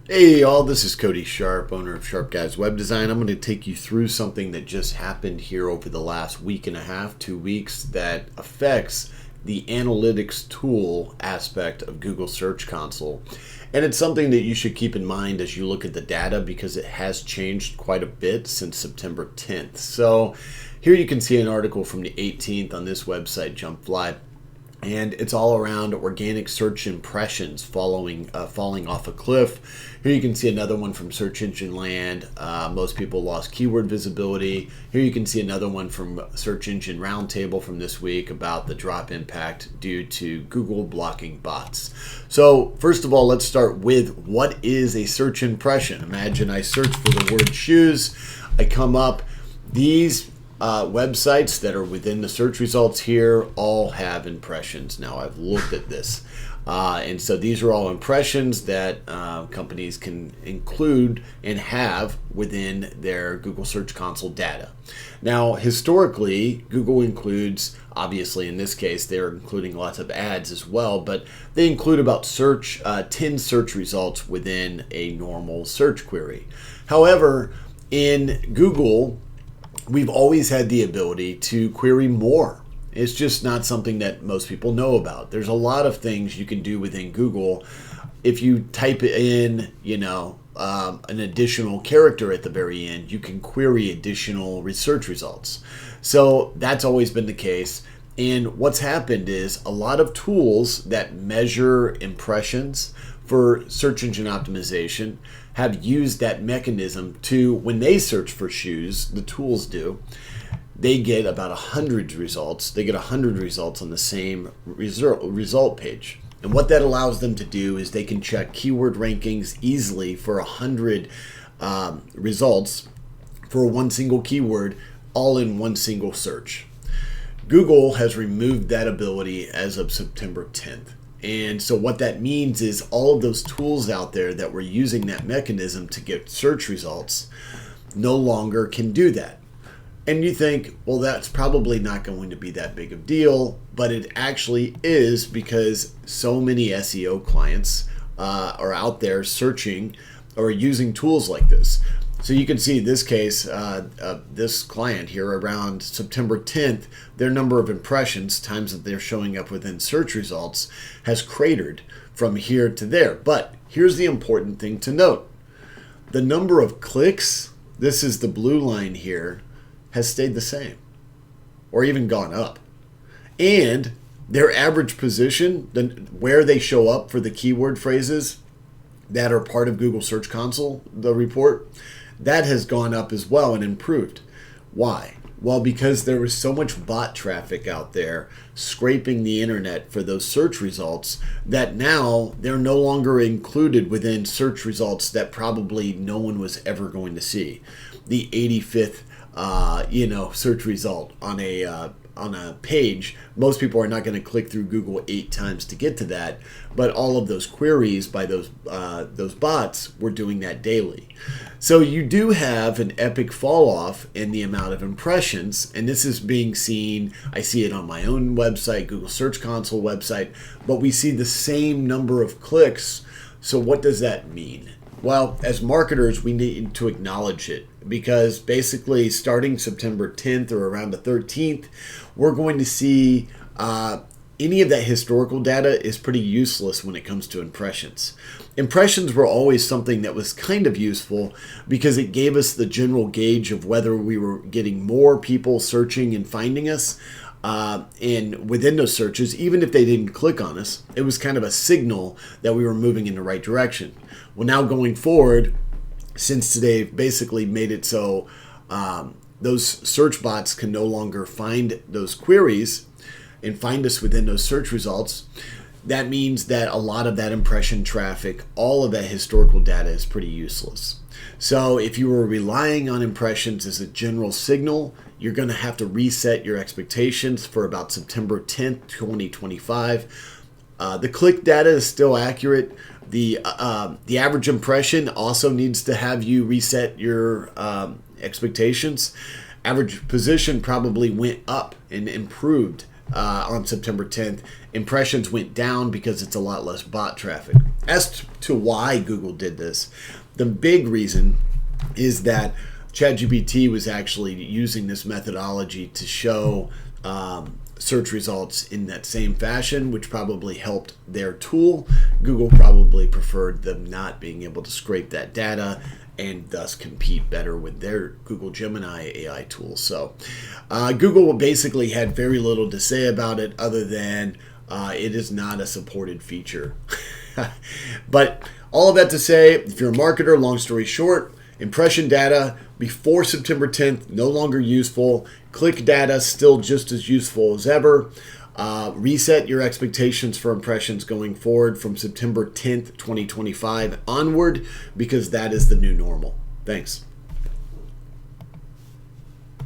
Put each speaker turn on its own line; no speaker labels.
Hey y'all, this is Cody Sharp, owner of Sharp Guys Web Design. I'm going to take you through something that just happened here over the last week and a half, 2 weeks, that affects the analytics tool aspect of Google Search Console. And it's something that you should keep in mind as you look at the data because it has changed quite a bit since September 10th. So here you can see an article from the 18th on this website, Jumpfly. And it's all around organic search impressions falling off a cliff. Here you can see another one from Search Engine Land. Most people lost keyword visibility. Here you can see another one from Search Engine Roundtable from this week about the drop impact due to Google blocking bots. So first of all, let's start with what is a search impression. Imagine I search for the word shoes. I come up. These websites that are within the search results here all have impressions. Now I've looked at this and so these are all impressions that companies can include and have within their Google Search Console data. Now historically Google includes, obviously in this case they're including lots of ads as well, but they include about 10 search results within a normal search query. However, in Google we've always had the ability to query more. It's just not something that most people know about. There's a lot of things you can do within Google. If you type in, an additional character at the very end, you can query additional research results. So that's always been the case. And what's happened is a lot of tools that measure impressions for search engine optimization have used that mechanism to, when they search for shoes, the tools do, they get about 100 results. They get 100 results on the same result page. And what that allows them to do is they can check keyword rankings easily for 100 results for one single keyword, all in one single search. Google has removed that ability as of September 10th. And so what that means is all of those tools out there that were using that mechanism to get search results no longer can do that. And you think, well, that's probably not going to be that big of a deal, but it actually is because so many SEO clients are out there searching or using tools like this. So you can see this case, this client here around September 10th, their number of impressions, times that they're showing up within search results, has cratered from here to there. But here's the important thing to note. The number of clicks, this is the blue line here, has stayed the same or even gone up. And their average position, where they show up for the keyword phrases that are part of Google Search Console, the report, that has gone up as well and improved. Why? Well, because there was so much bot traffic out there scraping the internet for those search results that now they're no longer included within search results that probably no one was ever going to see. The 85th search result on a page, most people are not going to click through Google 8 times to get to that, but all of those queries by those bots were doing that daily. So you do have an epic fall off in the amount of impressions, and this is being seen, I see it on my own website, Google Search Console website, but we see the same number of clicks. So what does that mean? Well, as marketers, we need to acknowledge it because basically starting September 10th or around the 13th, we're going to see any of that historical data is pretty useless when it comes to impressions. Impressions were always something that was kind of useful because it gave us the general gauge of whether we were getting more people searching and finding us. And within those searches, even if they didn't click on us, it was kind of a signal that we were moving in the right direction. Well, now going forward, since today basically made it so those search bots can no longer find those queries and find us within those search results, that means that a lot of that impression traffic, all of that historical data is pretty useless. So if you were relying on impressions as a general signal, you're going to have to reset your expectations for about September 10th, 2025. The click data is still accurate. The average impression also needs to have you reset your expectations. Average position probably went up and improved on September 10th. Impressions went down because it's a lot less bot traffic. As to why Google did this, the big reason is that ChatGPT was actually using this methodology to show search results in that same fashion, which probably helped their tool. Google probably preferred them not being able to scrape that data and thus compete better with their Google Gemini AI tool. So Google basically had very little to say about it other than it is not a supported feature. But all of that to say, if you're a marketer, long story short, impression data before September 10th, no longer useful. Click data, still just as useful as ever. Reset your expectations for impressions going forward from September 10th, 2025 onward, because that is the new normal. Thanks.